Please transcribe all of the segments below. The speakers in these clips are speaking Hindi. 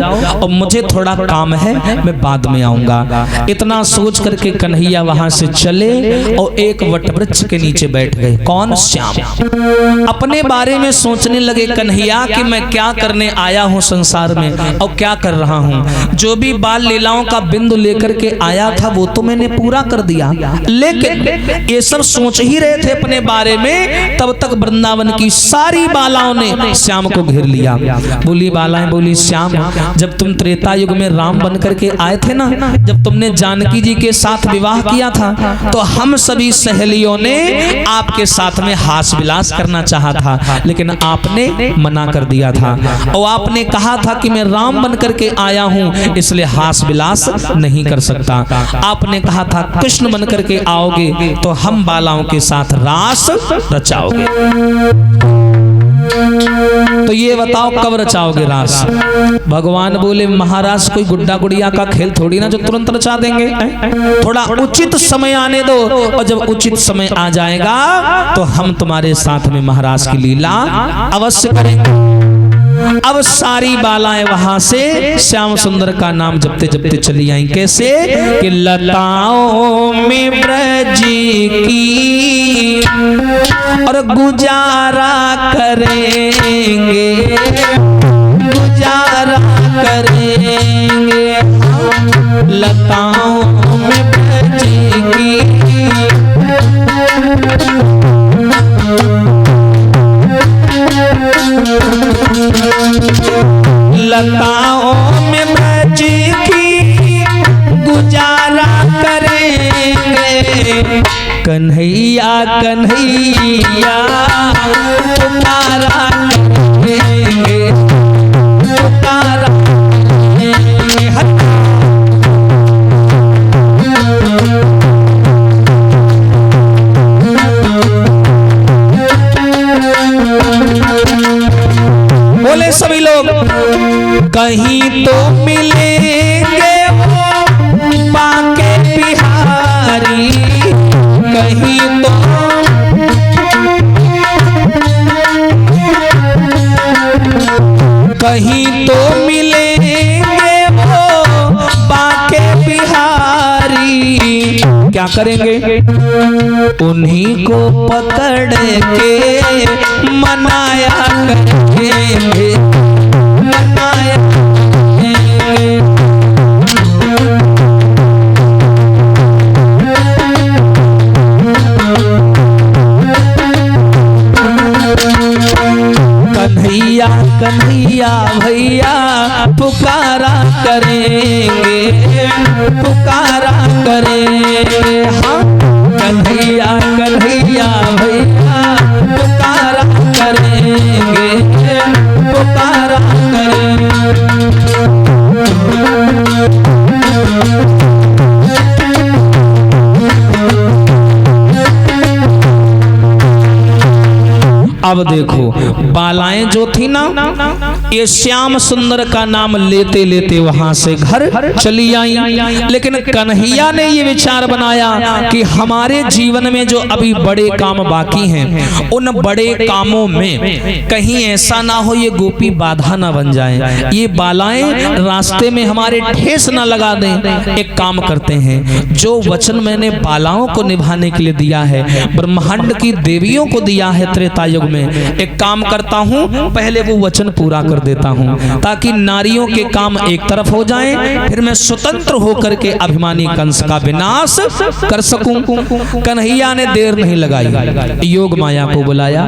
और मुझे थोड़ा काम है, मैं बाद में आऊंगा। इतना सोच करके कन्हैया वहां से चले और एक वटवृक्ष के नीचे बैठ गए। कौन? श्याम। अपने बारे में सोचने लगे कन्हैया कि मैं क्या करने आया हूं संसार में और क्या कर रहा हूं। जो भी बाल लीलाओं का बिंदु लेकर के आया था वो तो मैंने पूरा कर दिया, लेकिन ये सब सोच ही रहे थे अपने बारे में, तब तक वृंदावन की सारी बालाओं ने श्याम को घेर लिया। बोली बालाएं, बोली श्याम, जब तुम त्रेता युग में राम बन करके आए थे ना, जब तुमने जानकी जी के साथ विवाह किया था, तो हम सभी सहेलियों ने आपके साथ में हास विलास करना चाहा था, लेकिन आपने मना कर दिया था और आपने कहा था कि मैं राम बन करके आया हूं इसलिए हास विलास नहीं कर सकता। आपने कहा था कृष्ण बन करके आओगे तो हम बालाओं के साथ रास रचाओगे। तो ये बताओ कब रचाओगे रास? भगवान बोले महाराज कोई गुड्डा गुड़िया का खेल थोड़ी ना जो तुरंत रचा देंगे, थोड़ा उचित समय आने दो, और जब उचित समय आ जाएगा तो हम तुम्हारे साथ में महाराज की लीला अवश्य करेंगे। अब सारी बालाएं वहां से श्याम सुंदर का नाम जपते जपते चली आई। कैसे? कि लताओं में ब्रज की और गुजारा करेंगे, गुजारा करेंगे, लताओं में ब्रज की लताओं में ब्रज की गुजारा करेंगे, कन्हैया कन्हैया पुकारा करेंगे, पुकारा बोले सभी लोग। कहीं तो मिलेंगे वो बांके बिहारी, कहीं तो कहीं तो मिलेंगे वो बांके बिहारी। क्या करेंगे? उन्हीं को पकड़ के मनाया करेंगे, मनाया करेंगे। कन्हैया कन्हैया भैया पुकारा करेंगे, पुकारा करेंगे। हाँ, कन्हैया कन्हैया भैया पुकारा करेंगे, पुकारा करेंगे। अब देखो बालाएं जो थी ना, ये श्याम सुंदर का नाम लेते लेते वहां से घर चली आई, लेकिन कन्हैया ने ये विचार बनाया कि हमारे जीवन में जो अभी बड़े काम बाकी हैं, उन बड़े कामों में कहीं ऐसा ना हो ये गोपी बाधा ना बन जाए, ये बालाएं रास्ते में हमारे ठेस ना लगा दें। एक काम करते हैं, जो वचन मैंने बालाओं को निभाने के लिए दिया है, ब्रह्मांड की देवियों को दिया है त्रेता युग में, एक काम करता हूं, पहले वो वचन पूरा कर देता हूं ताकि नारियों के काम एक तरफ हो जाएं, फिर मैं स्वतंत्र होकर के अभिमानी कंस का विनाश कर सकूं। कन्हैया ने देर नहीं लगाई, योग माया को बुलाया,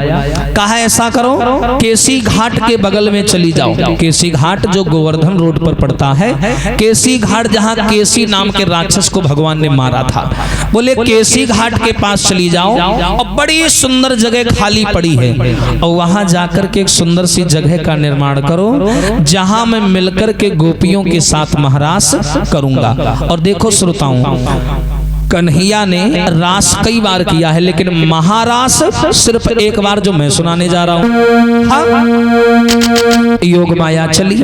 कहा ऐसा करो केसी घाट के बगल में चली जाओ। केसी घाट जो गोवर्धन रोड पर पड़ता है, केसी घाट जहां केसी नाम के राक्षस को भगवान ने मारा था, बोले केसी घाट के पास चली जाओ और बड़ी सुंदर जगह खाली पड़ी है और वहां जाकर के एक सुंदर सी जगह का निर्माण करो जहां मैं मिलकर के गोपियों के साथ महारास करूंगा। और देखो श्रोताओं, कन्हैया ने रास कई बार किया है, लेकिन महारास सिर्फ एक बार जो मैं सुनाने जा रहा हूं। हाँ, योग माया चली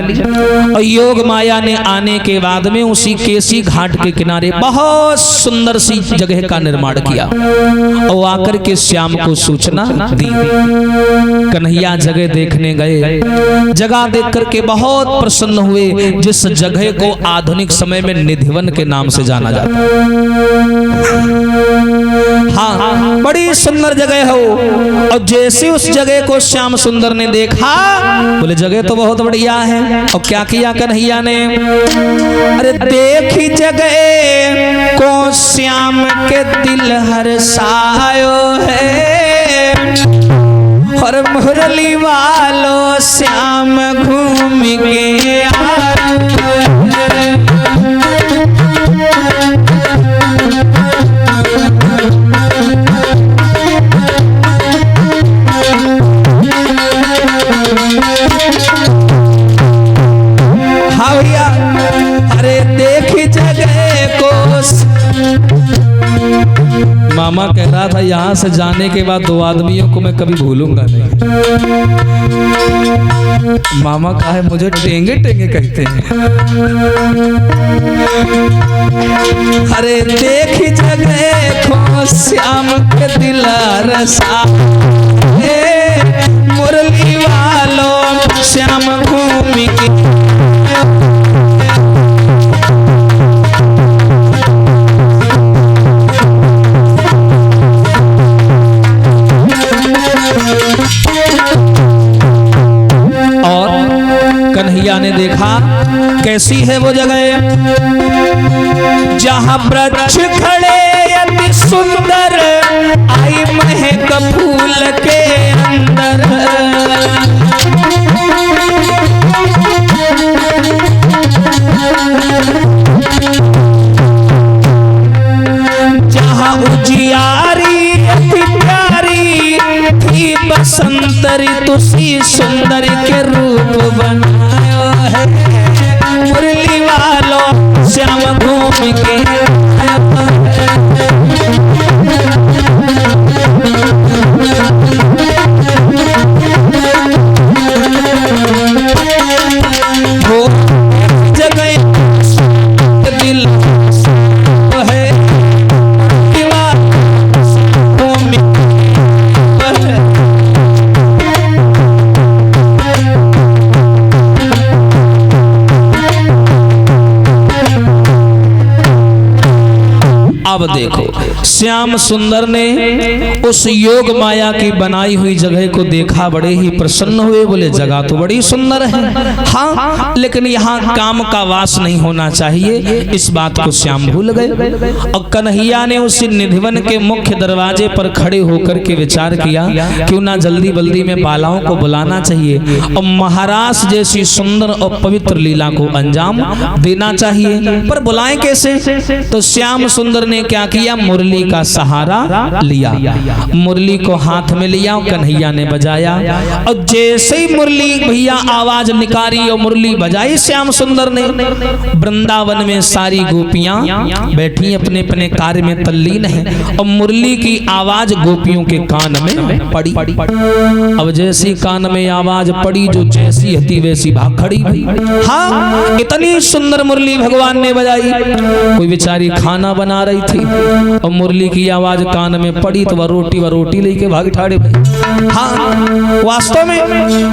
और योग माया ने आने के बाद में उसी केसी घाट के किनारे बहुत सुंदर सी जगह का निर्माण किया और आकर के श्याम को सूचना दी। कन्हैया जगह देखने गए, जगह देख करके बहुत प्रसन्न हुए, जिस जगह को आधुनिक समय में निधिवन के नाम से जाना जाता है। हाँ, बड़ी सुंदर जगह हो। और जैसे उस जगह को श्याम सुंदर ने देखा, बोले जगह तो बहुत बढ़िया है। और क्या किया कन्हैया ने, अरे देखी जगह को श्याम के दिल हर्षायो है, और मुरली वालों श्याम घूम के अरे देखी जगह को। मामा कह रहा था यहाँ से जाने के बाद दो आदमियों को मैं कभी भूलूंगा नहीं। मामा कहा है मुझे टेंगे टेंगे कहते हैं। अरे देखी जगह को श्याम के दिल रसा, मुरली वालों श्याम घूम के। और कन्हैया ने देखा कैसी है वो जगह, जहां वृक्ष खड़े अति सुंदर, आई महक फूल के अंदर। जहां उजियारी अति प्यारी थी, बसंत ऋतु सी सुंदर के रूप बनायो है, मुरली वालों श्याम घूम के। वो जगह दिल है, अब देखो श्याम सुंदर ने उस योग माया की बनाई हुई जगह को देखा, बड़े ही प्रसन्न हुए, बोले जगह तो बड़ी सुंदर है। हाँ, लेकिन यहाँ काम का वास नहीं होना चाहिए, इस बात को श्याम भूल गए। और कन्हैया ने उसी निधिवन के मुख्य दरवाजे पर खड़े होकर के विचार किया, क्यों ना जल्दी बल्दी में बालाओं को बुलाना चाहिए और महाराज जैसी सुंदर और पवित्र लीला को अंजाम देना चाहिए। पर बुलाएं कैसे? तो श्याम सुंदर ने क्या किया, मुरली का सहारा लिया, मुरली को हाथ में लिया और कन्हैया ने बजाया। और जैसे ही मुरली भैया आवाज निकाली और मुरली बजाई श्याम सुंदर ने, वृंदावन में सारी गोपियां बैठी अपने अपने कार्य में तल्लीन हैं और मुरली की आवाज गोपियों के कान में पड़ी। अब जैसी कान में आवाज पड़ी, जो जैसी हती वैसी भाग खड़ी। हाँ, इतनी सुंदर मुरली भगवान ने बजाई। कोई बेचारी खाना बना रही थी और मुरली की आवाज कान में पड़ी तो वह रोटी लेके भाग ठाड़े भाई। हाँ, वास्तव में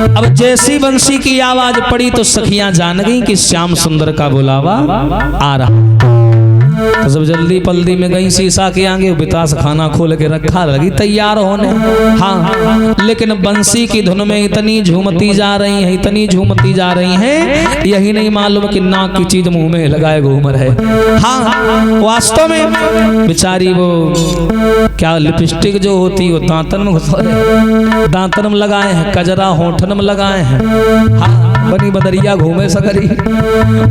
अब जैसी बंसी की आवाज पड़ी तो सखियां जान गई कि श्याम सुंदर का बुलावा आ रहा। तो जब जल्दी पल्दी में गई शीशा के आगे, बितास खाना खोल के रखा, लगी तैयार होने। हाँ, लेकिन बंसी की धुन में इतनी झूमती जा रही है, इतनी झूमती जा रही है, यही नहीं मालूम कि नाक की चीज मुंह में लगाए घूम रहे। हाँ, वास्तव में बेचारी वो क्या लिपस्टिक जो होती वो दांतन में दांतन में लगाए हैं, कजरा होठन में लगाए हैं। हाँ, बनी बदरिया घूमे सकरी,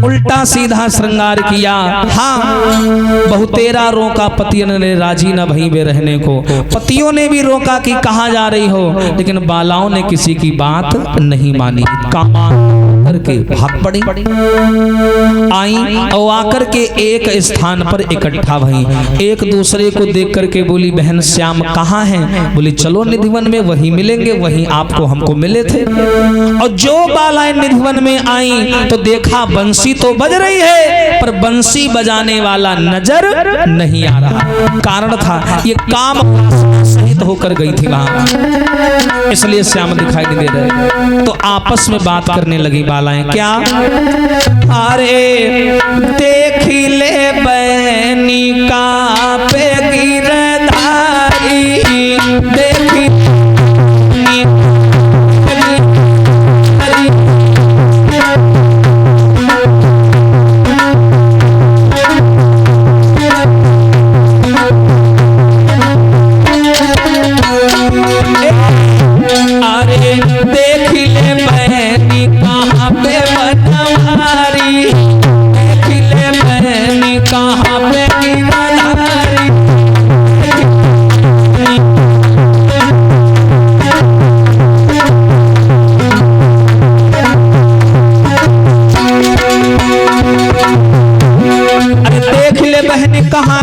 उल्टा सीधा श्रृंगार किया। हाँ, बहुतेरा रोका पतियों ने राजी न भई वे रहने को, पतियों ने भी रोका कि कहाँ जा रही हो, लेकिन बालाओं ने किसी की बात नहीं मानी। होकर के भाग पड़ी, आई और आकर के एक स्थान पर इकट्ठा भई। एक दूसरे को देख करके बोली, बहन श्याम कहाँ हैं? बोली चलो निधिवन में, वहीं मिलेंगे, वहीं आपको हमको मिले थे। और जो बालाएं निधिवन में आई तो देखा बंसी तो बज रही है पर बंसी बजाने वाला नजर नहीं आ रहा। कारण था ये काम सहित होकर गई थी वहां, इसलिए श्याम दिखाई नहीं दे रहे। तो आपस में बात करने लगी बालाएं, क्या? अरे देख ले बहनी का पे गिरधारी, देख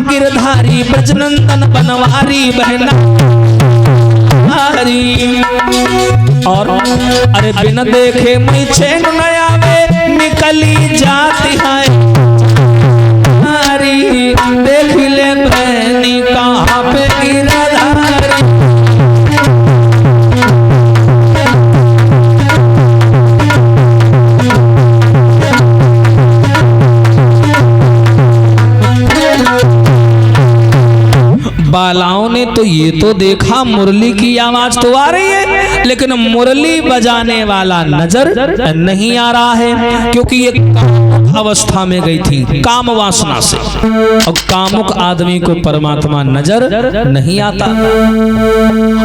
गिरधारी ब्रजनंदन बनवारी बहना और अरे बिन देखे मैं चैन न आवे, निकली जाती है नारी। देख ले बहनी कहाँ पे गिरधारी, बालाओं ने तो ये तो देखा मुरली की आवाज तो आ रही है, लेकिन मुरली बजाने वाला नजर नहीं आ रहा है, क्योंकि ये कामुक अवस्था में गई थी काम वासना से, और कामुक आदमी को परमात्मा नजर नहीं आता।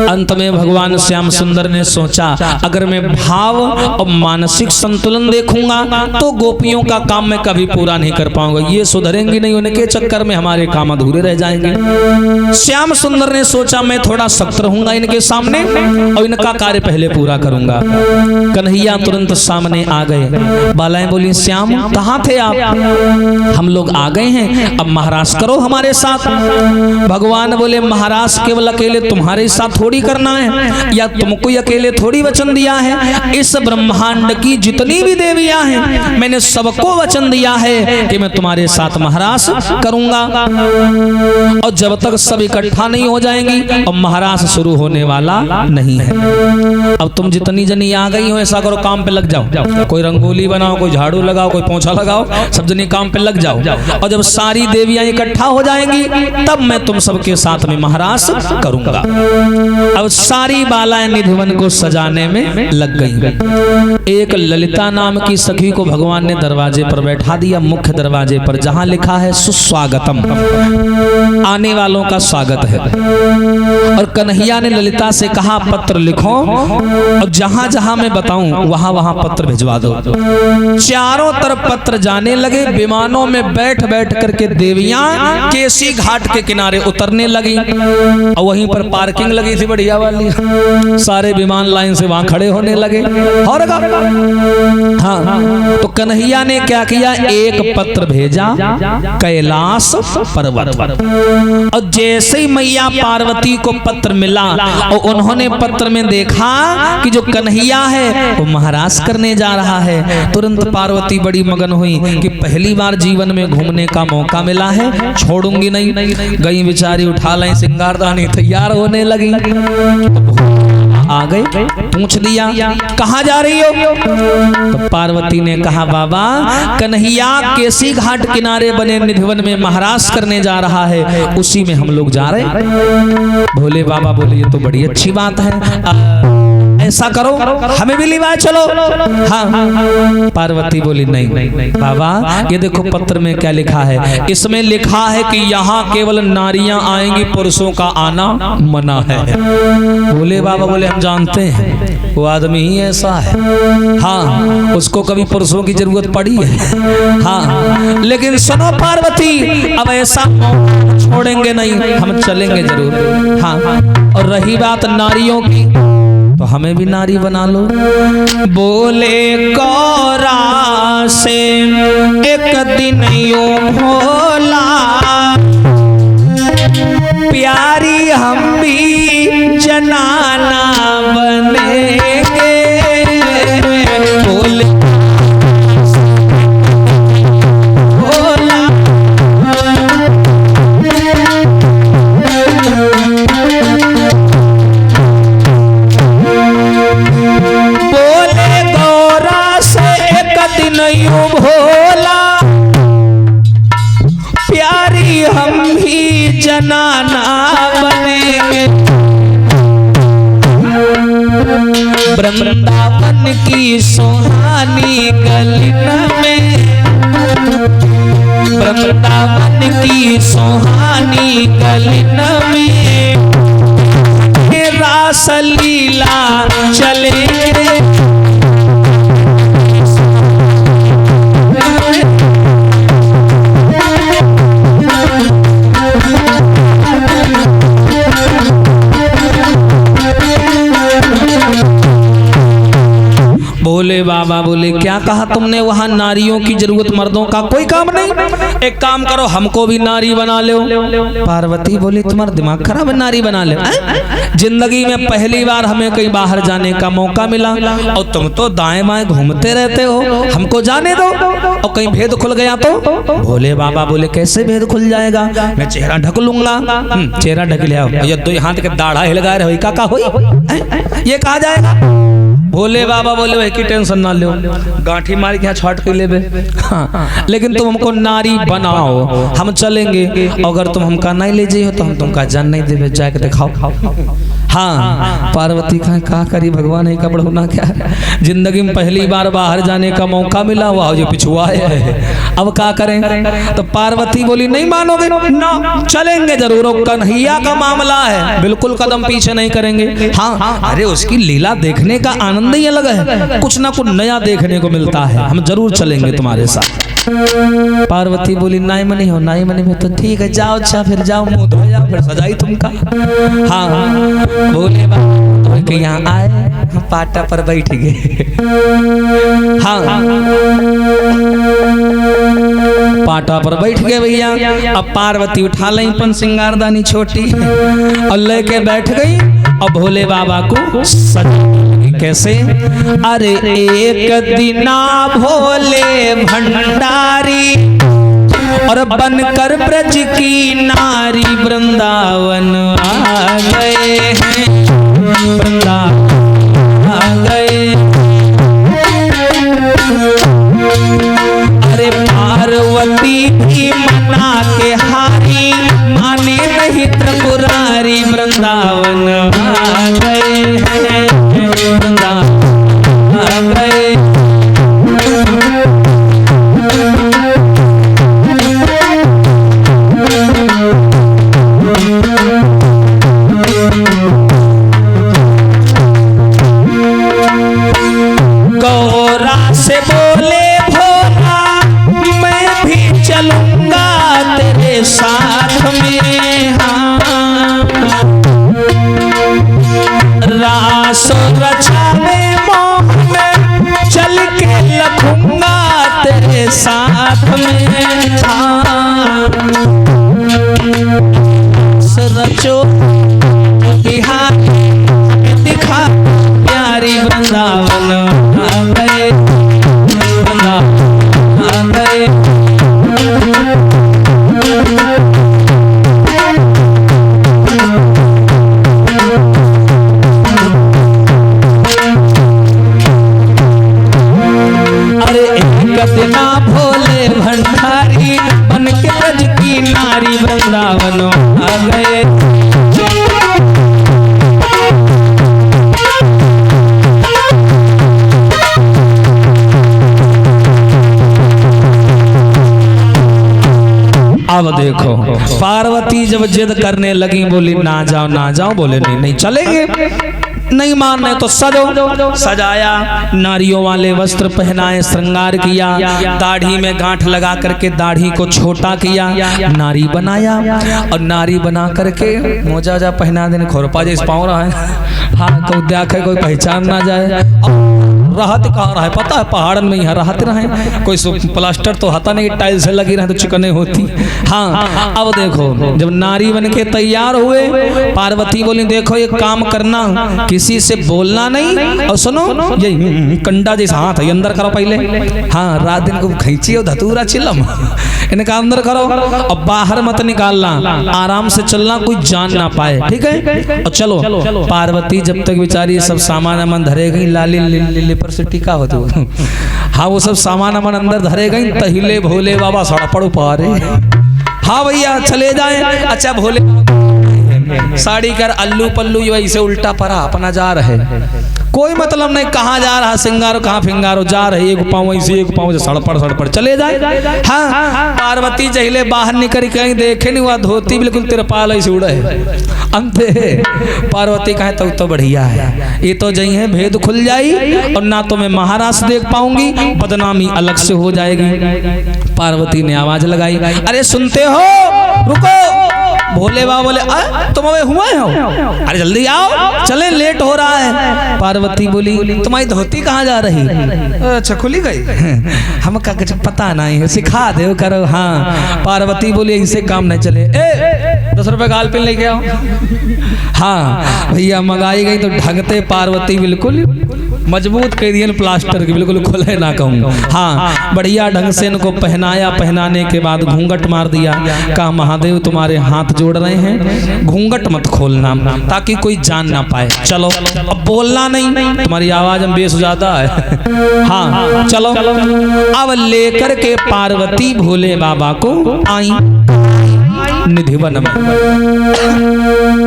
अंत में भगवान श्याम सुंदर ने सोचा, अगर मैं भाव और मानसिक संतुलन देखूंगा तो गोपियों का काम मैं कभी पूरा नहीं कर पाऊंगा, ये सुधरेंगी नहीं, उनके चक्कर में हमारे काम अधूरे रह जाएंगे। श्याम सुंदर ने सोचा मैं थोड़ा सख्त रहूंगा इनके सामने और इनका कार्य पहले पूरा करूंगा। कन्हैया तुरंत सामने आ गए। बालाएं बोली, श्याम कहाँ थे आप? हम लोग आ गए हैं, अब महाराज करो हमारे साथ। भगवान बोले, महाराज केवल अकेले तुम्हारे साथ थोड़ी करना है, या तुमको अकेले थोड़ी वचन दिया है। इस ब्रह्मांड की जितनी भी देवियां हैं मैंने सबको वचन दिया है कि मैं तुम्हारे साथ महाराज करूंगा, और जब तक सब इकट्ठा नहीं हो जाएंगी और महाराज शुरू होने वाला नहीं है। अब तुम जितनी जनी आ गई हो, ऐसा करो काम पे लग जाओ, कोई रंगोली बनाओ, कोई झाड़ू लगाओ, कोई पोंछा लगाओ, सब जनी काम पे लग जाओ, और जब सारी देवियां इकट्ठा हो जाएंगी तब मैं तुम सबके साथ में महाराज करूंगा। अब सारी बालाएं निधिवन को सजाने में लग गई। एक ललिता नाम की सखी को भगवान ने दरवाजे पर बैठा दिया, मुख्य दरवाजे पर, जहां लिखा है सुस्वागतम, आने वालों का स्वागत है। और कन्हैया ने ललिता से कहा, पत्र लिखो और जहां जहां मैं बताऊं वहां वहां पत्र भिजवा दो। चारों तरफ पत्र जाने लगे। विमानों में बैठ बैठ करके देवियां केसी घाट के किनारे उतरने लगी, और वहीं पर पार्किंग लगी थी बढ़िया वाली, सारे विमान लाइन से वहां खड़े होने लगे। और हाँ, तो कन्हैया ने क्या किया, एक पत्र भेजा कैलाश पर्वत पर, और जैसे ही मैया पार्वती को पत्र मिला और उन्होंने पत्र में देखा कि जो कन्हैया है वो महाराज करने जा रहा है, तुरंत पार्वती बड़ी मगन हुई कि पहली बार जीवन में घूमने का मौका मिला है, छोड़ूंगी नहीं। गई बेचारी, उठा लाई सिंगारदानी, तैयार होने लगी। आ गए, पूछ लिया कहाँ जा रही हो? तो पार्वती ने कहा, बाबा कन्हैया केसी घाट किनारे बने निधिवन में महाराज करने जा रहा है, उसी में हम लोग जा रहे हैं। भोले बाबा बोले, ये तो बड़ी अच्छी बात है, ऐसा करो हमें भी लिवाए चलो। हाँ, पार्वती बोली, नहीं बाबा, ये देखो पत्र में क्या लिखा है, इसमें लिखा है कि यहाँ केवल नारियां आएंगी, पुरुषों का आना मना है। भोले बाबा बोले, हम जानते हैं वो आदमी ही ऐसा है, हाँ उसको कभी पुरुषों की जरूरत पड़ी है। हाँ, लेकिन सुनो पार्वती, अब ऐसा छोड़ेंगे नहीं, हम चलेंगे जरूर। हाँ, और रही बात नारियों की, तो तो हमें भी नारी बना लो। बोले गौरा से एक दिन यूं भोला, प्यारी हम भी जनाना बनेंगे। बोले भोला, बोले गौरा से एक दिन यूं भोला, प्यारी हम भी जनाना बनेंगे। वृंदावन की सुहानी गलिन में, वृंदावन की सुहानी गलिन में रास लीला चलेंगे। बोले बाबा, बोले क्या कहा तुमने? वहां नारियों की जरूरत, मर्दों का कोई काम नहीं। एक काम करो, हमको भी नारी बना लो। पार्वती बोली तुम्हारा दिमाग खराब है, नारी बना ले? जिंदगी में पहली बार हमें कहीं बाहर जाने का मौका मिला और तुम तो दाएं बाएं घूमते रहते हो, हमको जाने दो। और कहीं भेद खुल गया तो? भोले बाबा बोले कैसे भेद खुल जाएगा? मैं चेहरा ढक लूंगा। चेहरा ढक ले आओ, ये दो हाथ के दाढ़ा हिल गए रही का हुई, ये कहा जाएगा? भोले बाबा बोले भाई की टेंशन ना लो, गांठी मार के छाट के लेबे। हाँ, लेकिन तुम हमको नारी बनाओ, हम चलेंगे। अगर तुम हमका नहीं ले जाइयो तो हम तुमका जान नहीं देवे, जाके दिखाओ। हाँ, पार्वती कहा करी भगवान ही कपड़ होना क्या, जिंदगी में पहली बार बाहर जाने का मौका मिला हुआ जो पिछुआ है, अब क्या करें? तो पार्वती बोली नहीं मानोगे ना, चलेंगे जरूर, कन्हैया का मामला है, बिल्कुल कदम पीछे नहीं करेंगे। हाँ, अरे उसकी लीला देखने का आनंद ही अलग है, कुछ ना कुछ नया देखने को मिलता है, हम जरूर चलेंगे तुम्हारे साथ। पार्वती बोली नाई मनी हो, नाई मनी में तो ठीक है, जाओ अच्छा फिर जाओ, मुंह धो जाओ, फिर सजाई तुमका। हाँ, बोले बाबा तो यहाँ आए, पाटा पर बैठ गए। हाँ, पाटा पर बैठ गए भैया। अब पार्वती उठा ली पन सिंगारदानी छोटी और लेके बैठ गई और भोले बाबा को सजा। कैसे? अरे एक दिना भोले भंडारी और बनकर ब्रज की नारी वृंदावन आ गए हैं, वृंदावन आ गए। अरे पार्वती भी मना के हारी, माने नहीं त्रिपुरारी, वृंदावन आ गए हैं, वृंदावन आ गए। गौरा से बोले भोला मैं भी चलूंगा तेरे साथ में। हाँ, रास रचावे मोहन चल के लखूंगा तेरे साथ में। हाँ, रचो दिखा प्यारी वृंदावन आ गए, वृंदावन आ गए। अरे एक दिना भोले भंडारी बन के ब्रज की नारी वृंदावन आ गए। अब देखो पार्वती जब जिद करने लगी, बोली ना जाओ ना जाओ, बोले नहीं नहीं चलेंगे। नहीं मानने तो सजो। सजाया, नारियों वाले वस्त्र पहनाए, श्रृंगार किया, दाढ़ी में गांठ लगा करके दाढ़ी को छोटा किया, नारी बनाया और नारी बना करके मोजा जा पहना देने, खोरपा जैसे पाँव रहा है। हाँ तो देखे कोई पहचान ना जाए। राहत कहाँ रहा है पता है, पहाड़न में यहाँ राहत रहे, कोई प्लास्टर तो हता नहीं, टाइल से लगी रहे तो चिकने होती। हाँ अब देखो जब नारी बन के तैयार हुए, पार्वती बोली देखो एक काम करना, किसी से बोलना नहीं, और सुनो ये कंडा जैसा हाथ है अंदर करो पहले। हाँ रात दिन को खींची धतूरा चिल्लम इनका अंदर करो, और बाहर मत निकालना, आराम से चलना, कोई जान ना पाए, ठीक है। और चलो पार्वती जब तक बेचारी सब सामान अमन धरे गई, लाली पर से टीका होती वो। हाँ वो सब सामान अमन अंदर धरे गई, तहिले भोले बाबा सड़ा पड़ो पारे। हाँ भैया चले जाए। अच्छा भोले साड़ी कर अल्लू पल्लू वैसे उल्टा परा अपना जा रहे, कोई मतलब नहीं कहाँ जा रहा, सिंगारो कहाँ फिंगारो जा रहे, एक पाँव ऐसे एक पाँव से सड़पड़ चले जाए। हाँ पार्वती जहिले बाहर निकल कहीं देखे नहीं हुआ, धोती बिल्कुल तिरपाल ऐसे उड़े अंते। पार्वती कहे तो बढ़िया है, ये तो जही है भेद खुल जाई, और ना तो मैं महाराज देख पाऊंगी, बदनामी अलग से हो जाएगी। पार्वती ने आवाज लगाई, अरे सुनते हो, रुको। भोले बाबा बोले तुम अबे हुए हो, अरे जल्दी आओ चले लेट हो रहा है। पार्वती बोली तुम्हारी धोती कहाँ जा रही? अच्छा खुली गई, हम का पता नहीं है, सिखा दे करो। हाँ पार्वती बोली ऐसे काम नहीं चले, 10 रुपए गाल पिन लेके आओ। हाँ भैया मंगाई गई तो ढंगते पार्वती बिल्कुल मजबूत कह दिए प्लास्टर की, बिल्कुल खुले ना कहूँ। हाँ बढ़िया ढंग से इनको पहनाया, पहनाने के बाद घूंघट मार दिया, कहा महादेव तुम्हारे हाथ जोड़ रहे हैं, घूंघट मत खोलना ताकि कोई जान ना पाए। चलो अब बोलना नहीं, तुम्हारी आवाज में बेस ज्यादा है। हाँ चलो अब लेकर के पार्वती भोले बाबा को आई निधिवन में।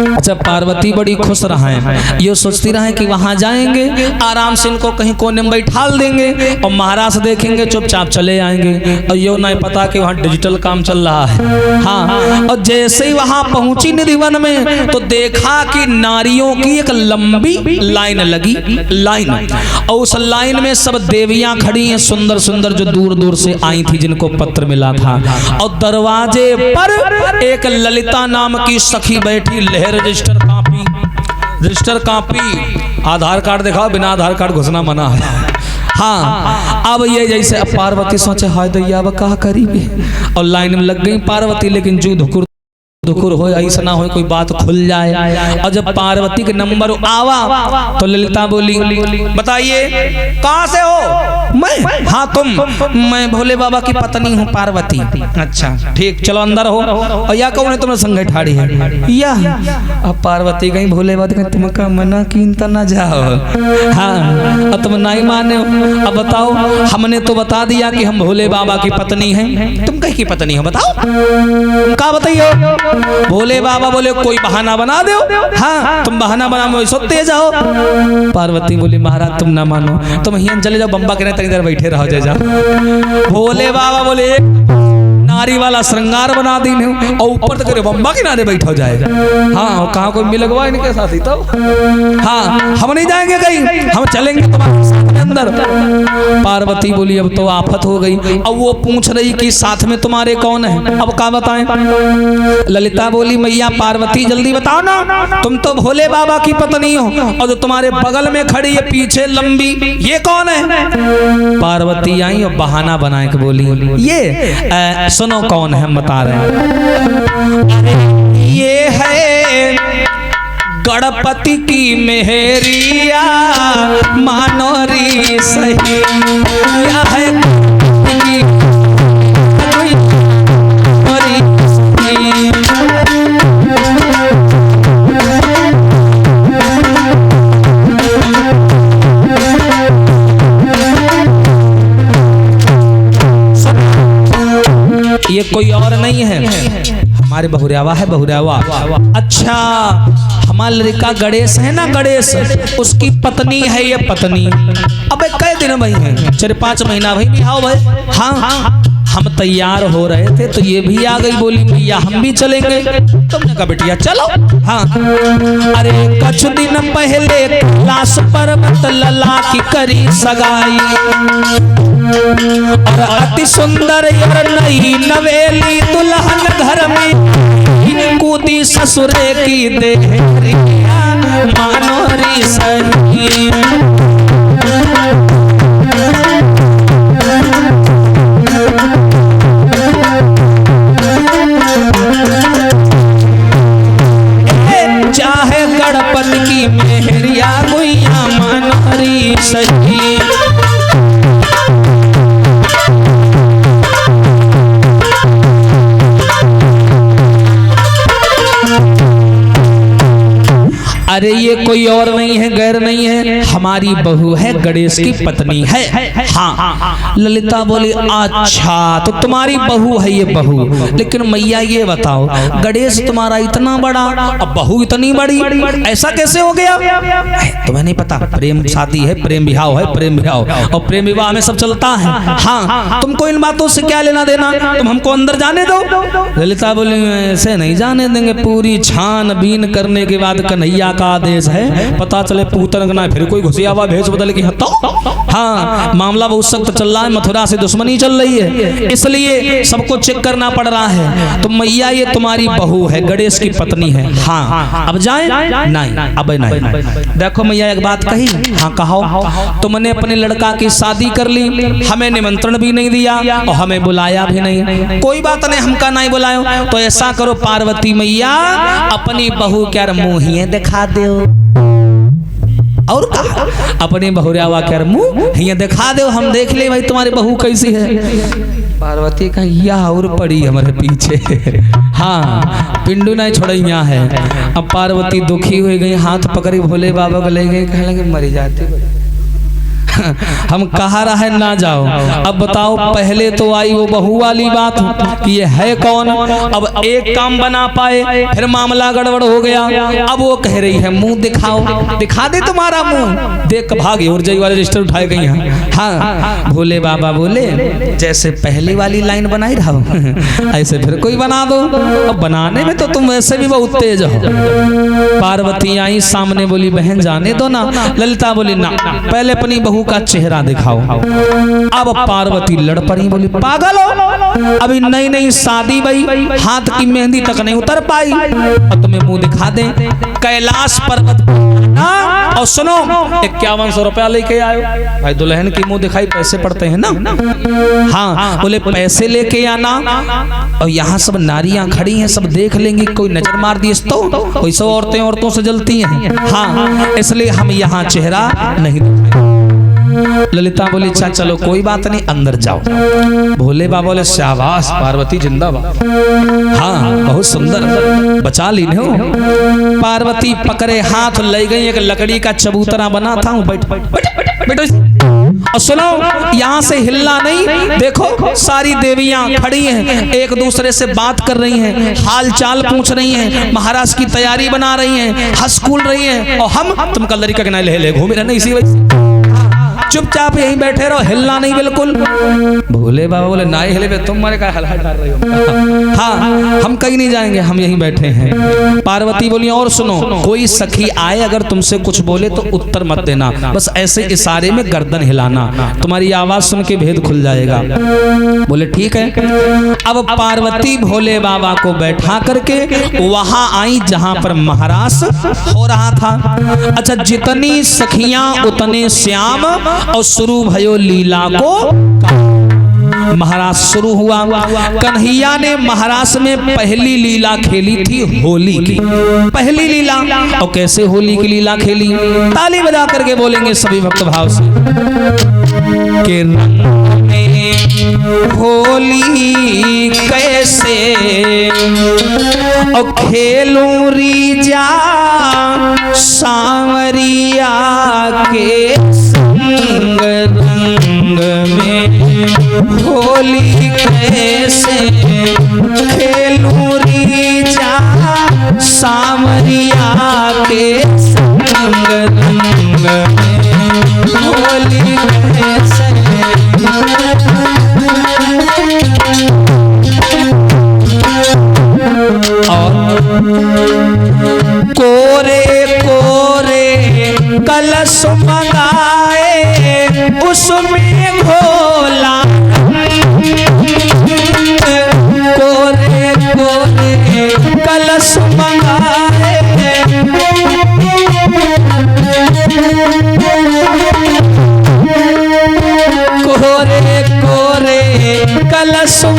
अच्छा पार्वती बड़ी खुश रहा है, ये सोचती रहे कि वहां जाएंगे आराम से इनको कहीं कोने में बैठाल देंगे, और महाराज देखेंगे चुपचाप चले आएंगे, और ये नहीं पता कि वहां डिजिटल काम चल रहा है। हाँ और जैसे ही वहां पहुंची निधिवन में तो देखा कि नारियों की एक लंबी लाइन लगी, लाइन, और उस लाइन में सब देवियां खड़ी हैं, सुंदर सुंदर, जो दूर दूर से आई थी, जिनको पत्र मिला था। और दरवाजे पर एक ललिता नाम की सखी बैठी, लहर रजिस्टर कॉपी, आधार कार्ड दिखाओ, बिना आधार कार्ड घुसना मना है। हाँ अब ये जैसे अब पार्वती सोचे हाय दैया अब कहा करी, और लाइन में लग गई पार्वती, लेकिन जू धुकुर हो ऐसा ना हो कोई बात खुल जाए। और जब पार्वती के नंबर आवा तो ललिता बोली बताइए कहाँ से हो? मैं? हाँ तुम? मैं भोले बाबा की पत्नी हूँ पार्वती। अच्छा ठीक चलो अंदर हो। और या कौन है तुम्हारे संग ठाड़ी है? या अब पार्वती कहीं भोले बाबा तुमका मना कीनता ना जाओ। हाँ अब तुम नहीं माने हो, अब बताओ हमने तो बता दिया कि हम भोले बाबा की पत्नी हैं, तुम कहीं की पत्नी हो बताओ, क्या बताइए? भोले बाबा बोले कोई बहाना बना दो। हाँ तुम बहाना बना सोते जाओ। पार्वती बोली महाराज तुम ना मानो, तुम यहाँ चले जाओ, बम्बा के इधर बैठे रहो जा। भोले बाबा बोले नारी वाला श्रृंगार बना दी और ऊपर तक बम्बा किनारे बैठा जाएगा। हाँ कहाँ कोई मिलगवा इनके साथ ही तो। हाँ हम नहीं जाएंगे कहीं, हम चलेंगे तुम्हारे साथ में अंदर। पार्वती बोली अब तो आफत हो गई। अब वो पूछ रही कि साथ में तुम्हारे कौन है, अब क्या बताएं? ललिता बोली मैया पार्वती जल्दी बताओ ना, तुम तो भोले बाबा की पत्नी हो, और जो तुम्हारे बगल में खड़ी है पीछे लंबी ये कौन है? पार्वती आई और बहाना बनाए के बोली ये सुनो कौन है, हम बता रहे हैं। ये है गणपति की मेहरिया मानोरी सही, या है ये कोई और नहीं है, हमारे बहुरावा है बहुरावा। अच्छा हमारा लड़का गणेश है ना, गणेश उसकी पत्नी है ये पत्नी। अबे कई दिन भाई है, 4-5 महीना भाई भी आओ भाई। हाँ हम तैयार हो रहे थे तो ये भी आ गई, बोली भैया हम भी चलेंगे। तुमने कहा बेटिया चलो। हाँ अरे कुछ दिन पहले कैलाश पर्वत लला की करी सगाई, और अति सुंदर नई नवेली दुल्हन घर में कूदी ससुरे की देहरिया मानोरी सही। चाहे गणपति की मेहरिया गुइया मनोरी सही। अरे ये कोई और नहीं है, गैर नहीं है, हमारी बहू है, गणेश की पत्नी है। हाँ ललिता बोली अच्छा तो तुम्हारी बहू है ये बहू, लेकिन मैया ये बताओ गणेश तुम्हारा इतना बड़ा अब बहू इतनी बड़ी, ऐसा कैसे हो गया? तुम्हें नहीं पता, प्रेम शादी है, प्रेम विवाह है, प्रेम विवाह, और प्रेम विवाह में सब चलता है। हाँ तुमको इन बातों से क्या लेना देना, तुम हमको अंदर जाने दो। ललिता बोली ऐसे नहीं जाने देंगे, पूरी छानबीन करने के बाद कन्हैया का आदेश है, पता चले पूतन ना फिर कोई घुसियावा भेज बदल के हटो। हाँ मामला बहुत सख्त चल रहा है, मथुरा से दुश्मनी चल रही है, इसलिए सबको चेक करना पड़ रहा है। तो मैया ये तुम्हारी बहू है, गणेश की पत्नी है। हाँ अब जाए? नहीं अब नहीं। देखो मैया एक बात कही, हाँ कहो, तुमने अपने लड़का की शादी कर ली, हमें निमंत्रण भी नहीं दिया और हमें बुलाया भी नहीं। कोई बात नहीं, हमका नहीं बुलायो तो ऐसा करो पार्वती मैया अपनी बहू क्या मुँह दिखा दो, और कहा अपने बहुरावा कर मुँह ये दिखा दो, हम देख ले भाई तुम्हारी बहू कैसी है। पार्वती का या और पड़ी हमारे पीछे। हाँ पिंडू नहीं छोड़िया है। अब पार्वती दुखी हो गई, हाथ पकड़ी भोले बाबा को ले गई, कहने लगे मरी जाती हम कहा रहा है ना जाओ। अब बताओ पहले तो आई वो बहू वाली बात कि ये है कौन, अब एक काम बना पाए फिर मामला गड़बड़ हो गया। अब वो कह रही है मुंह दिखाओ, दिखा दे तुम्हारा मुंह, देख भागे और जय वाले रजिस्टर उठाए गई हैं। हाँ भोले बाबा बोले जैसे पहली वाली लाइन बनाई रहा ऐसे फिर कोई बना दो, अब बनाने में तो तुम वैसे भी बहुत तेज हो। पार्वती आई सामने, बोली बहन जाने दो ना। ललिता बोली ना पहले अपनी बहू का चेहरा दिखाओ। अब पार्वती लड़ पड़ी, बोली पागल हो, अभी नई नई शादी भाई, हाथ की मेहंदी तक नहीं उतर पाई और तुम्हें मुंह दिखा दे। कैलाश पर्वत और सुनो 5100 रुपया लेके आयो भाई, दुल्हन की मुंह दिखाई पैसे पड़ते हैं ना। हाँ बोले पैसे लेके आना, और यहाँ सब नारियां खड़ी हैं, सब देख लेंगी, कोई नजर मार दी तो कोई सब औरतें औरतों से जलती हैं। हाँ इसलिए हम यहाँ चेहरा नहीं दिखाएंगे। ललिता बोली अच्छा चलो कोई बात नहीं, अंदर जाओ। भोले बाबा बोले शाबाश पार्वती जिंदाबाद, हाँ बहुत सुंदर बचा ली हो। पार्वती पकड़े हाथ ले गई, एक लकड़ी का चबूतरा बना था, बैठो और सुनो यहाँ से हिलना नहीं। देखो सारी देवियां खड़ी हैं, एक दूसरे से बात कर रही हैं, हाल चाल पूछ रही हैं, महाराज की तैयारी बना रही हैं, हंस कूल रही हैं, और हम तुम कल लड़का के ना ले घूमे रहना इसी वजह चुपचाप यहीं बैठे रहो, हिलना नहीं बिल्कुल। भोले बाबा बोले ना ही हिले, तुम मारे का हला डाल रही हो। हाँ हम कहीं नहीं जाएंगे, हम यहीं बैठे हैं। पार्वती बोली और सुनो, कोई सखी आए अगर तुमसे कुछ बोले तो उत्तर मत देना, बस ऐसे इशारे में गर्दन हिलाना, तुम्हारी आवाज सुन के भेद खुल जाएगा। बोले ठीक है। अब पार्वती भोले बाबा को बैठा करके वहां आई जहां पर महाराज हो रहा था। अच्छा जितनी सखियां उतने श्याम, और शुरू भयो लीला को महाराज शुरू हुआ। कन्हैया ने महाराज में पहली लीला खेली थी होली की, पहली लीला। और कैसे होली की लीला खेली, ताली बजा करके बोलेंगे सभी भक्त भाव से कि रंग में होली कैसे और खेलूं रीजा सांवरिया के संग, रंग में होली कैसे खेलूं री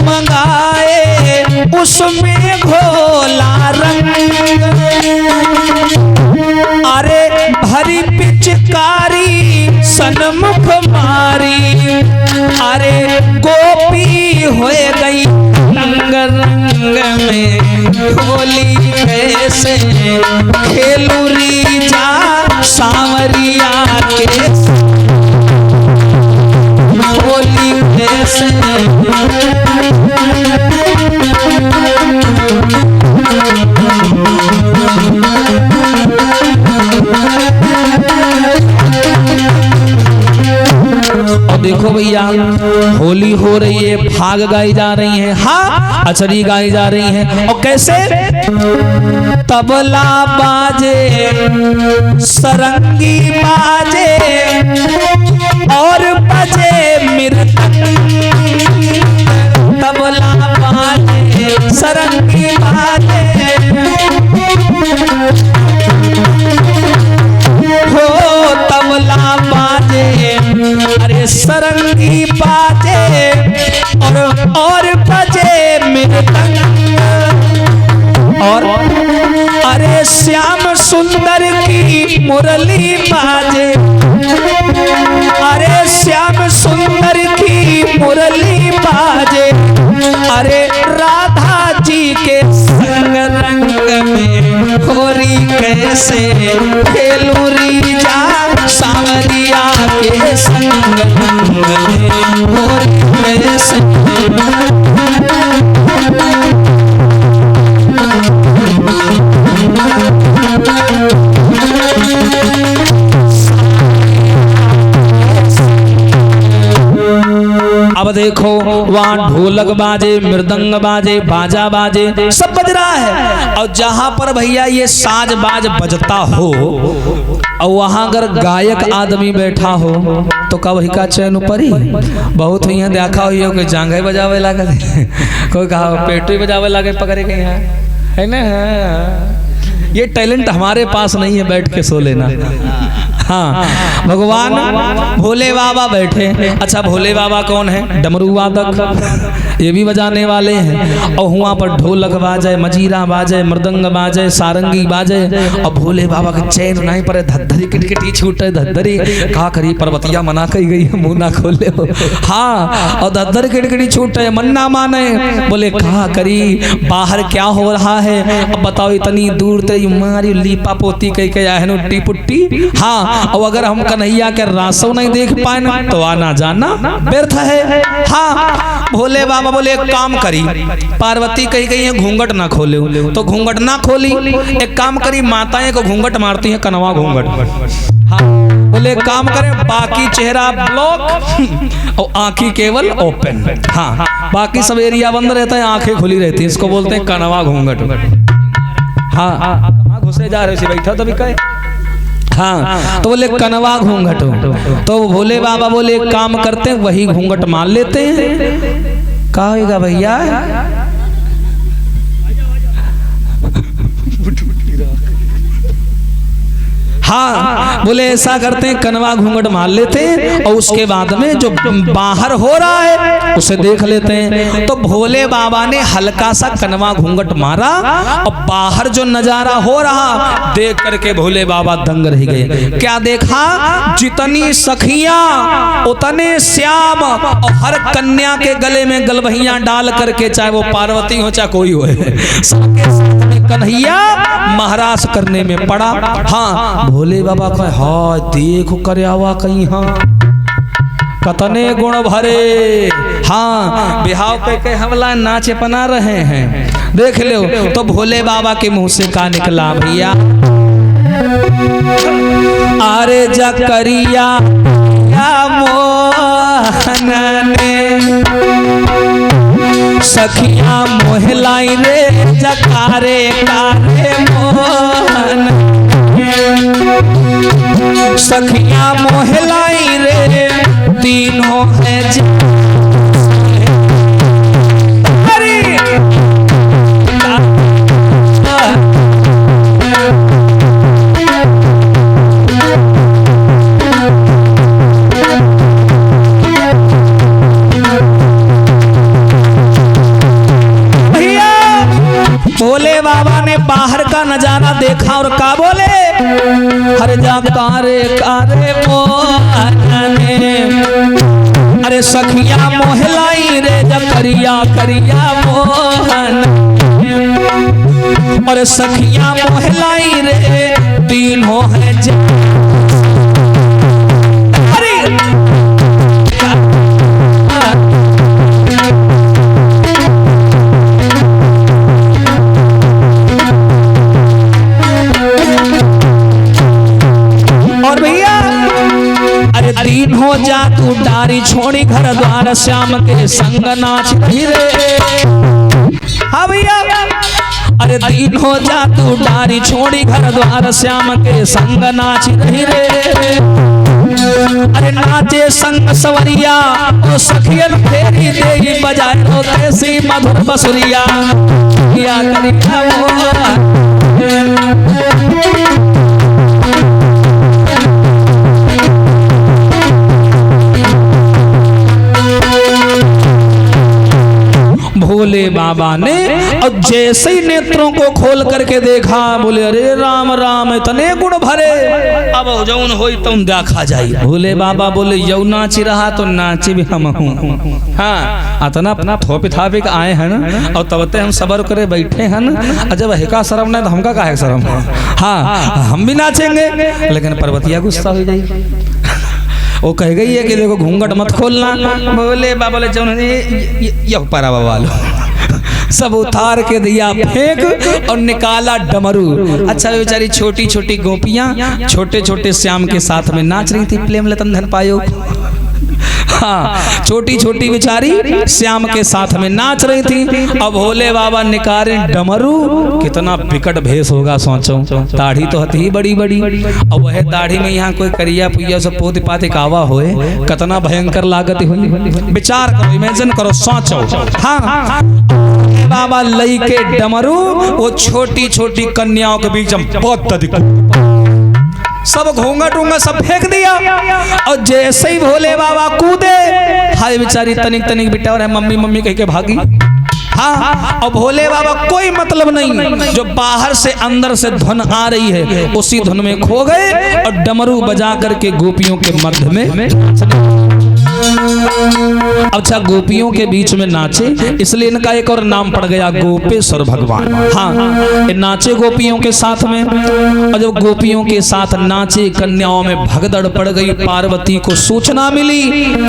मंगाए उसमें घोला रंग, अरे भरी पिचकारी सनमुख मारी, अरे गोपी हो गई रंग रंग में होली कैसे खेलूरी जा सांवरिया के होली कैसे। और देखो भैया होली हो रही है, भाग गाई जा रही है, हाँ अचरी गाई जा रही है, और कैसे तबला बाजे सरंगी बाजे और बजे मृदंग, तबला बाजे सरंगी बाजे हो तबला बाजे, अरे सरंगी बाजे और बजे मृदंग, और अरे श्याम सुंदर की मुरली बाजे, अरे श्याम सुंदर की मुरली बाजे, अरे राधा जी के संग रंग में होरी कैसे खेलूरी जा सांवरिया के संग रंग में होरी कैसे। अब देखो वहाँ ढोलक बाजे मृदंग बाजे बाजा बाजे सब बज रहा है, और जहाँ पर भैया ये साज बाज बजता हो और वहाँ अगर गायक आदमी बैठा हो तो कब ही का चैन ऊपर ही बहुत हुई है, देखा हुई है कोई जांघे बजावे लागे, कोई कहा पेटो ही बजावे लागे पकड़े के यहाँ है ना। ये टैलेंट हमारे पास नहीं है बैठ के सो लेना। हाँ भगवान भोले बाबा बैठे। अच्छा भोले बाबा कौन है? डमरू वादक, ये भी बजाने वाले हैं, और वहाँ पर ढोलक बाजे, मजीरा बाजे, मृदंग बाजे, सारंगी बाजे, और भोले बाबा के चैन नहीं पड़े, धद्धरी किटकिटी छूटे धद्धरी, कहा करी पर्वतिया मना कही गई है मुँह ना खोले हो। हाँ और धद्धर किटकिटी छूटे मन ना माने, बोले कहा करी बाहर क्या हो रहा है, अब बताओ इतनी दूर तेरी मारी लीपा पोती कही के आए नुट्टी पुट्टी। हाँ और अगर हम कन्हैया के रासो नहीं देख पाए ना तो आना जाना व्यर्थ है। हाँ भोले बाबा बोले एक काम करी, पार्वती कही गई है घूंघट ना खोले, तो घूंघट ना खोली, एक काम करी माताएं को घूंघट मारती हैं कनवा घूंघट। हाँ बोले काम करें बाकी चेहरा ब्लॉक और आंखें केवल ओपन। हाँ बाकी सब एरिया बंद रहता है, आंखें खुली रहती है, इसको बोलते हैं कनवा घूंघट। हाँ घुसे जा रहे थे बैठा तो भी कहे। हाँ तो बोले कनवा घूंघट, तो भोले बाबा बोले एक काम करते हैं वही घूंघट मान लेते हैं। कहेगा भैया हाँ बोले ऐसा करते हैं कनवा घूंघट मार लेते हैं और उसके बाद में जो बाहर हो रहा है उसे देख लेते हैं। तो भोले बाबा ने हल्का सा कनवा घूंघट मारा और बाहर जो नजारा हो रहा देख करके भोले बाबा दंग रह गए। क्या देखा? जितनी सखियां उतने श्याम, और हर कन्या के गले में गलवहियां डाल करके, चाहे वो पार्वती हो चाहे कोई हो, कन्हैया महाराज करने में पड़ा। हाँ भोले बाबा का हाँ देखो करे आवा कहीं, हाँ कतने गुण भरे। हाँ बिहाव पे के हमला नाचे पना रहे हैं, देख लो। तो भोले बाबा के मुंह से का निकला भैया? अरे जकरिया मोहन ने सखिया मोहलाई रे जकारे कारे मोहन, सखिया मोहलाई रे तीनों है भोले बाबा ने बाहर का नजारा देखा और का बोले, हर जा कारे कारे मोहने, अरे सखिया मोहलाई रे करिया करिया मोहन, और सखिया मोहलाई रे तीनों है और भैया अरे दीन हो जा तू डारी छोड़ी घर द्वार श्याम के संग नाच रही रे। हाँ भैया अरे दीन हो जा तू डारी छोड़ी घर द्वार श्याम के संग नाच रही रे। अरे नाचे संग सवरिया ओ सखियन फेरी दे बजाए रोते सी मधुर बसुरिया या करिया भोले बाबा ने और जैसे ही नेत्रों को खोल करके देखा, बोले अरे राम राम इतने गुण भरे, अब जौन होई तुम देखा जाई। भोले बाबा बोले यौ नाची रहा तो नाची भी हम हूँ। हाँ अतना अपना थोपी थापी आए हैं ना, और तब हम सबर करे बैठे हैं ना, जब हेका शर्म नहीं तो हमका काहे शर्म। हाँ हम भी नाचेंगे, लेकिन पर्वतिया गुस्सा हो जाएगी। वो कह गई है कि देखो घूंघट मत खोलना। बोले बाबा ये पारा बाबा सब उतार के दिया फेंक और निकाला डमरू। अच्छा बेचारी छोटी छोटी गोपियां छोटे छोटे श्याम के साथ में नाच रही थी, प्रेम लतन धन पायो। हाँ छोटी छोटी बेचारी श्याम के साथ में नाच रही थी। अब भोले बाबा निकाले डमरू, कितना विकट भेष होगा सोचो। दाढ़ी तो हती ही बड़ी बड़ी, और वह दाढ़ी में यहाँ कोई करिया पुइया सब पोती पाते कावा होए, कितना भयंकर लागत हुई। विचार करो, इमेजिन करो, सोचो। हाँ बाबा लई के डमरू वो छोटी छोटी कन्याओं के बीच में बहुत सब घूंघट उंगा सब फेंक दिया, और जैसे ही भोले बाबा कूदे, हाय बेचारी तनिक तनिक बिटा और मम्मी मम्मी कह के भागी। हाँ और भोले बाबा कोई मतलब नहीं, जो बाहर से अंदर से धुन आ रही है उसी धुन में खो गए और डमरू बजा करके गोपियों के मध्य में। अच्छा गोपियों के बीच में नाचे, इसलिए इनका एक और नाम पड़ गया गोपेश्वर भगवान। हाँ नाचे गोपियों के साथ में, और जब गोपियों के साथ नाचे कन्याओं में भगदड़ पड़ गई। पार्वती को सूचना मिली,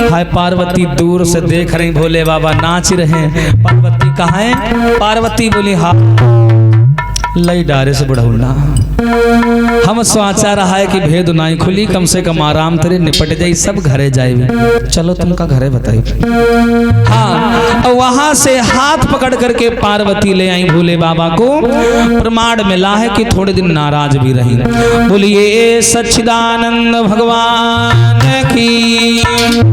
हाय पार्वती दूर से देख रही भोले बाबा नाच रहे हैं। पार्वती कहाँ है? पार्वती बोली हाँ लई डारे से बढ़ौना, हम सोचा रहा है कि भेद नाई खुली, कम से कम आराम तेरे निपट जाई, सब घरे जाए। चलो तुमका घरे बताई। हाँ वहां से हाथ पकड़ करके पार्वती ले आई भोले बाबा को। प्रमाण मिला है कि थोड़े दिन नाराज भी रही। बोलिए सच्चिदानंद भगवान की।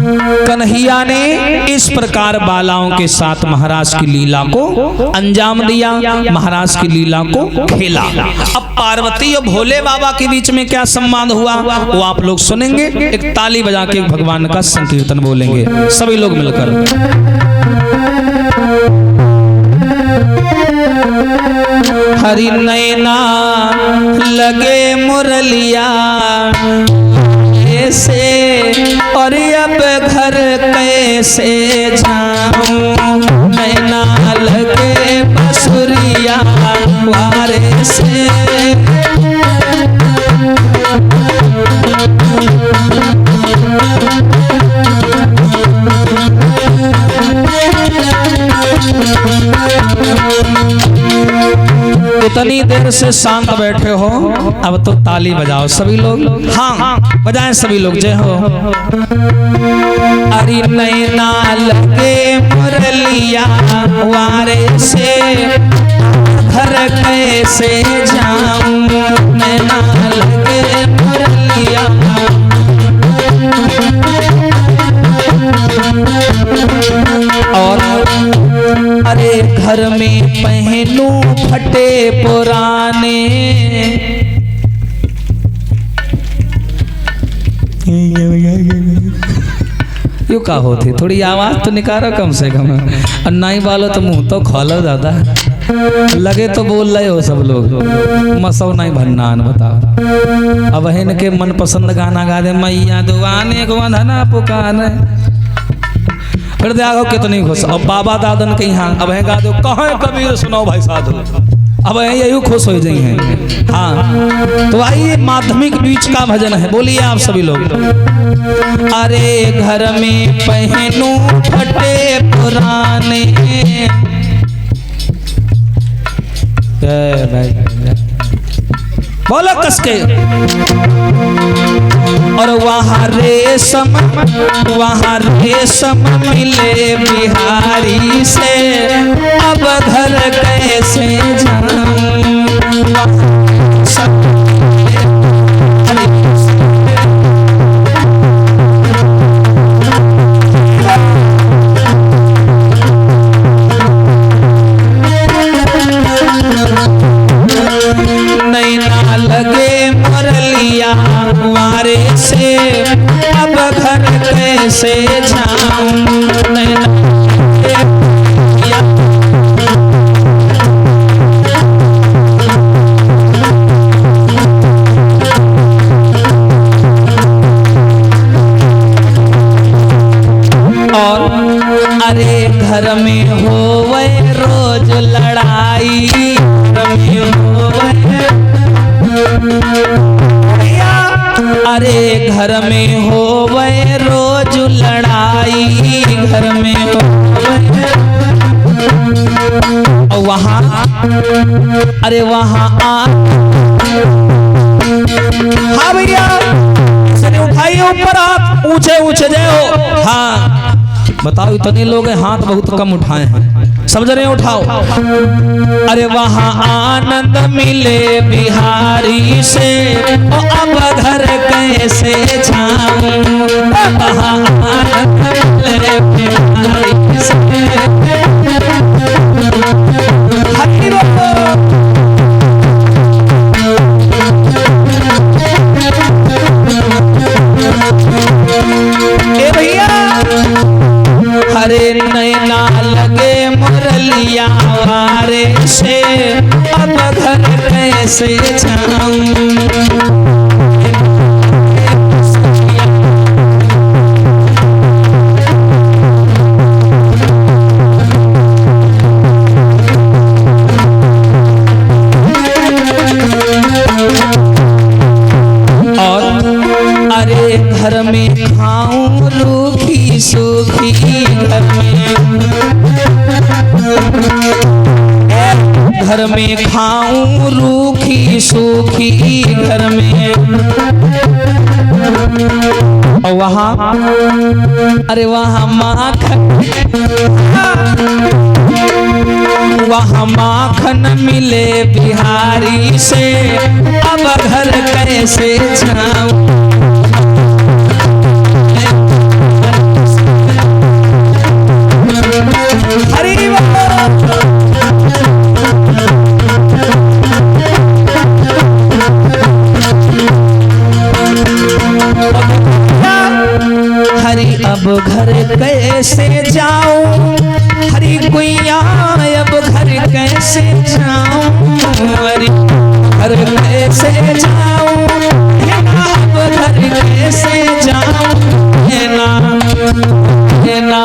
कन्हैया ने इस प्रकार बालाओं के साथ महाराज की लीला को अंजाम दिया, महाराज की लीला को खेला। अब पार्वती और भोले बाबा के बीच में क्या संवाद हुआ वो आप लोग सुनेंगे। एक ताली बजा के भगवान का संकीर्तन बोलेंगे सभी लोग मिलकर। हरि नैना लगे मुरलिया से, और अब घर कैसे जाऊं, नैना लगे बसुरिया वारे से। इतनी देर से शांत बैठे हो, अब तो ताली बजाओ सभी लोग। हाँ बजाएं सभी लोग, जय हो। अरे नैना लगे मुरलिया वारे से, घर कैसे जाऊं, नैना लगे मुरलिया। और अरे घर में पहनू फटे पुराने, यू का होती थोड़ी आवाज तो निकालो कम से कम, और नहीं बालो तो मुंह तो खोलो दादा। लगे तो बोल रहे हो सब लोग, मसौ नहीं भरना बता। अब इनके मनपसंद गाना गा दे, मैया दुआने को वंदना पुकारे, फिर देखो कितनी खुश। अब बाबा दादन के यहाँ अब है गा दो, कहाँ कबीर सुनाओ भाई साधु, अब यही खुश हो जाए हैं। हाँ तो आइए माध्यमिक बीच का भजन है, बोलिए आप सभी लोग। अरे घर में पहनू फटे पुराने, बोलो कस के। और वहाँ रेशम मिले बिहारी से, अब घर कैसे जाऊं। नैना लगे मुरलिया वारे से, अब घर कैसे जाऊं। और अरे घर में होवे रोज लड़ाई, अरे घर में होवे रोज लड़ाई, घर में होवे। वहाँ अरे वहाँ हाँ भैया उठाइए ऊपर हाथ, ऊंचे ऊंचे जाओ। हाँ बताओ, इतने लोग हाथ बहुत कम उठाए हैं, सब जने उठाओ। अरे वहाँ आनंद मिले बिहारी से, अब घर कैसे जाऊं। वहाँ आनंद मिले बिहारी से, ए भैया हरे नैना लगे मुरलिया वारे से, अब घर कैसे जाऊं। और अरे घर में खाऊं रूखी सूखी, घर में खाऊं रूखी सूखी, घर में। और वहाँ अरे वहाँ माखन मिले बिहारी से, अब घर कैसे जाऊं। हरी अब घर कैसे जाऊं, हरी गुइया अब घर कैसे जाऊं। हरी घर कैसे जाऊं, अब घर कैसे जाऊं। है ना